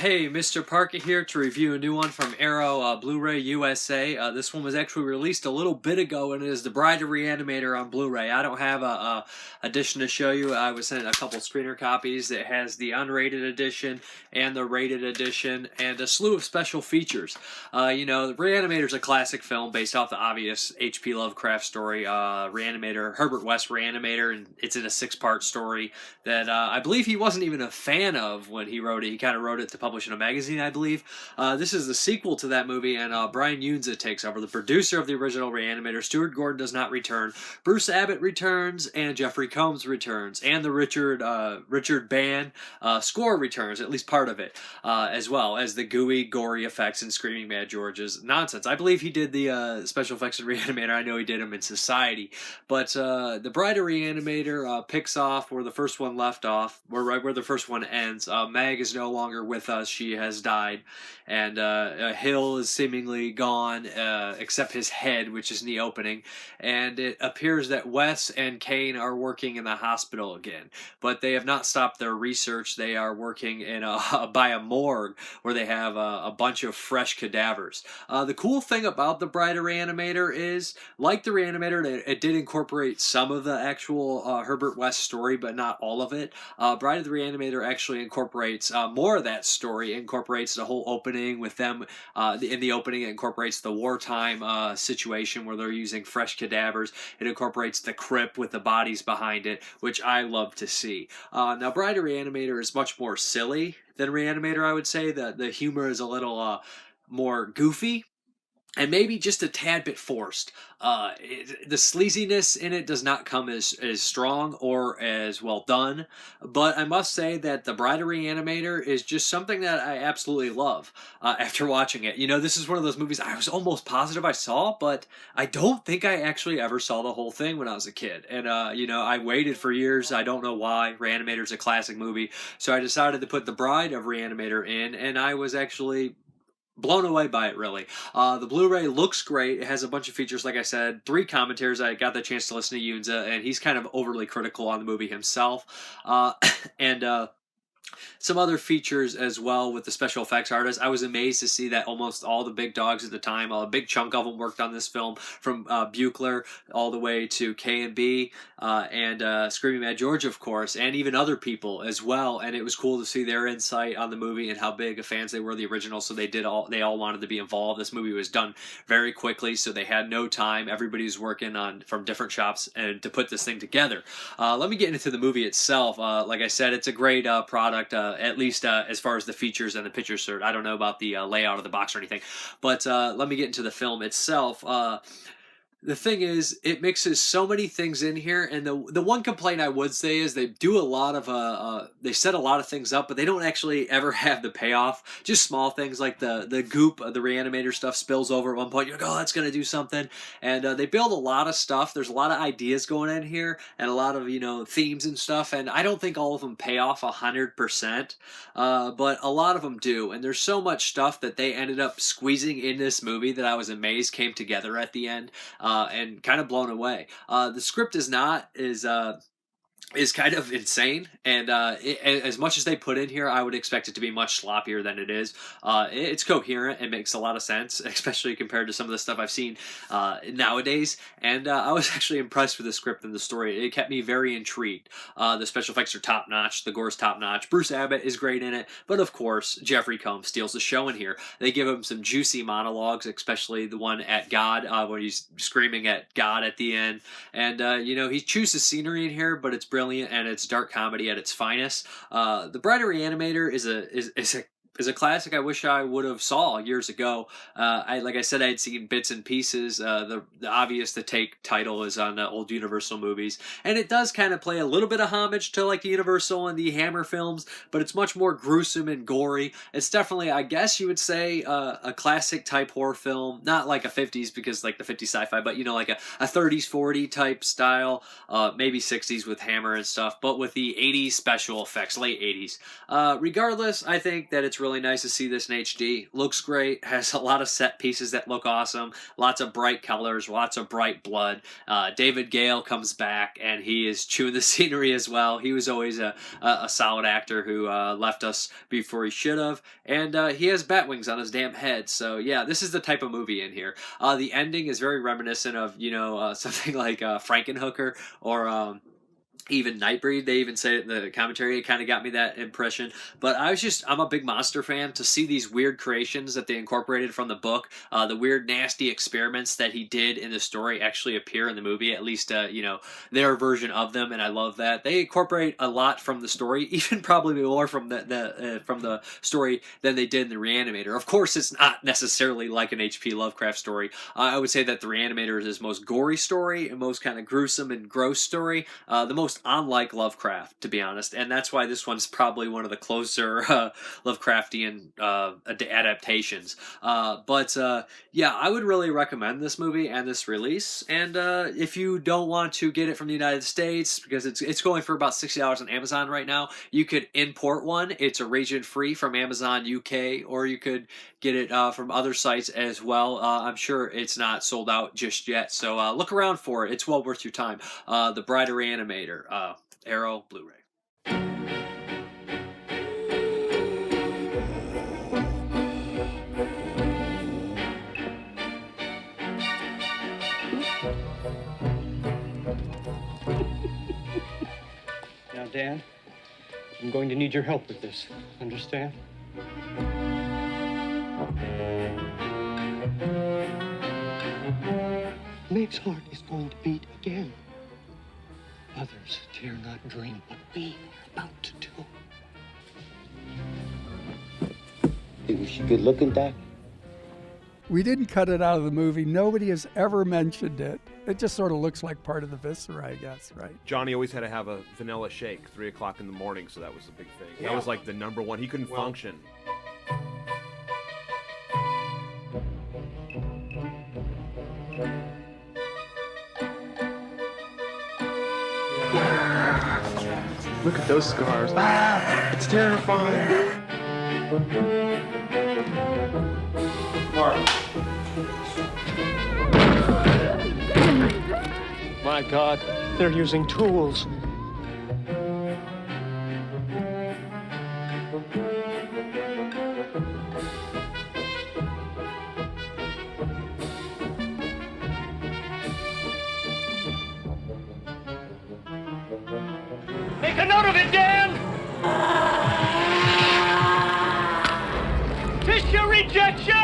Hey, Mrparka here to review a new one from Arrow Blu-ray USA. This one was actually released a little bit ago, and it is The Bride of Re-animator on Blu-ray. I don't have a edition to show you. I was sent a couple screener copies. It has the unrated edition and the rated edition, and a slew of special features. The Re-animator is a classic film based off the obvious H.P. Lovecraft story, Re-animator, Herbert West Re-animator, and it's in a six-part story that I believe he wasn't even a fan of when he wrote it. He kind of wrote it to publish in a magazine, I believe. This is the sequel to that movie, and Brian Yuzna takes over. The producer of the original Re-animator, Stuart Gordon, does not return. Bruce Abbott returns, and Jeffrey Combs returns, and the Richard Band score returns, at least part of it, as well as the gooey, gory effects in Screaming Mad George's nonsense. I believe he did the special effects in Re-animator. I know he did them in Society, but the Bride of Re-animator picks off where the first one left off, or right where the first one ends. Meg is no longer with us. She has died, and Hill is seemingly gone, except his head, which is in the opening, and it appears that Wes and Kane are working in the hospital again, but they have not stopped their research. They are working in by a morgue where they have a bunch of fresh cadavers. The cool thing about the Bride of Re-animator is, like the Re-animator, it did incorporate some of the actual Herbert West story, but not all of it. Bride of the Re-animator actually incorporates more of that story, incorporates the whole opening with them. In the opening, it incorporates the wartime situation where they're using fresh cadavers. It incorporates the crypt with the bodies behind it, which I love to see. Now, Bride of Re-animator is much more silly than Re-animator, I would say. The humor is a little more goofy, and maybe just a tad bit forced. The sleaziness in it does not come as strong or as well done, but I must say that the Bride of Re-animator is just something that I absolutely love after watching it. This is one of those movies I was almost positive I saw, but I don't think I actually ever saw the whole thing when I was a kid. And, I waited for years. I don't know why. Re-animator is a classic movie, so I decided to put the Bride of Re-animator in, and I was actually blown away by it, really. The Blu-ray looks great. It has a bunch of features, like I said. 3 commentaries. I got the chance to listen to Yunza, and he's kind of overly critical on the movie himself. And some other features as well with the special effects artists. I was amazed to see that almost all the big dogs at the time, a big chunk of them worked on this film, from Buchler all the way to K&B and Screaming Mad George, of course, and even other people as well. And it was cool to see their insight on the movie and how big of fans they were of the original. So they all wanted to be involved. This movie was done very quickly, so they had no time. Everybody was working on from different shops and to put this thing together. Let me get into the movie itself. Like I said, it's a great product. At least as far as the features and the picture cert. I don't know about the layout of the box or anything, but let me get into the film itself. The thing is, it mixes so many things in here, and the one complaint I would say is they do a lot of they set a lot of things up, but they don't actually ever have the payoff. Just small things like the goop of the Re-animator stuff spills over at one point. You're like, oh, that's gonna do something, and they build a lot of stuff. There's a lot of ideas going in here, and a lot of themes and stuff, and I don't think all of them pay off 100%, but a lot of them do. And there's so much stuff that they ended up squeezing in this movie that I was amazed came together at the end. And kind of blown away. The script is kind of insane, and as much as they put in here, I would expect it to be much sloppier than it is. It's coherent and makes a lot of sense, especially compared to some of the stuff I've seen nowadays, and I was actually impressed with the script and the story. It kept me very intrigued. The special effects are top-notch, the gore's top-notch, Bruce Abbott is great in it, but of course, Jeffrey Combs steals the show in here. They give him some juicy monologues, especially the one at God, when he's screaming at God at the end, and he chooses scenery in here, but it's brilliant, and it's dark comedy at its finest. The Bride of Re-animator is a classic I wish I would have saw years ago. Like I said, I had seen bits and pieces. The obvious to take title is on the old Universal movies, and it does kind of play a little bit of homage to like the Universal and the Hammer films, but it's much more gruesome and gory. It's definitely, I guess you would say, a classic type horror film, not like a 50s, because like the 50s sci-fi, but like a 30s 40 type style, maybe 60s with Hammer and stuff, but with the 80s special effects, late 80s. Regardless, I think that it's really really nice to see this in HD. Looks great, has a lot of set pieces that look awesome, lots of bright colors, lots of bright blood. David Gale comes back, and he is chewing the scenery as well. He was always a solid actor who left us before he should have, and he has bat wings on his damn head. So yeah, this is the type of movie in here. The ending is very reminiscent of, you know, something like Frankenhooker or even Nightbreed. They even say it in the commentary. It kind of got me that impression. But I'm a big monster fan. To see these weird creations that they incorporated from the book, the weird nasty experiments that he did in the story actually appear in the movie, at least you know, their version of them, and I love that. They incorporate a lot from the story, even probably more from the story than they did in the Re-animator. Of course, it's not necessarily like an H.P. Lovecraft story. I would say that the Re-animator is his most gory story and most kind of gruesome and gross story. The most unlike Lovecraft, to be honest, and that's why this one's probably one of the closer Lovecraftian adaptations. Yeah, I would really recommend this movie and this release. And if you don't want to get it from the United States, because it's going for about $60 on Amazon right now, you could import one. It's a region free from Amazon UK, or you could get it from other sites as well. I'm sure it's not sold out just yet, so look around for it. It's well worth your time. The Bride of Re-animator, Arrow, Blu-ray. Now, Dan, I'm going to need your help with this. Understand? Meg's heart is going to beat again. Others dare not dream what we are about to do. Think she good looking, Doc? We didn't cut it out of the movie. Nobody has ever mentioned it. It just sort of looks like part of the viscera, I guess, right? Johnny always had to have a vanilla shake 3 o'clock in the morning, so that was a big thing. Yeah. That was like the number one. He couldn't function. Look at those scars. Ah, it's terrifying. My God, they're using tools. Make a note of it, Dan! Tissue rejection!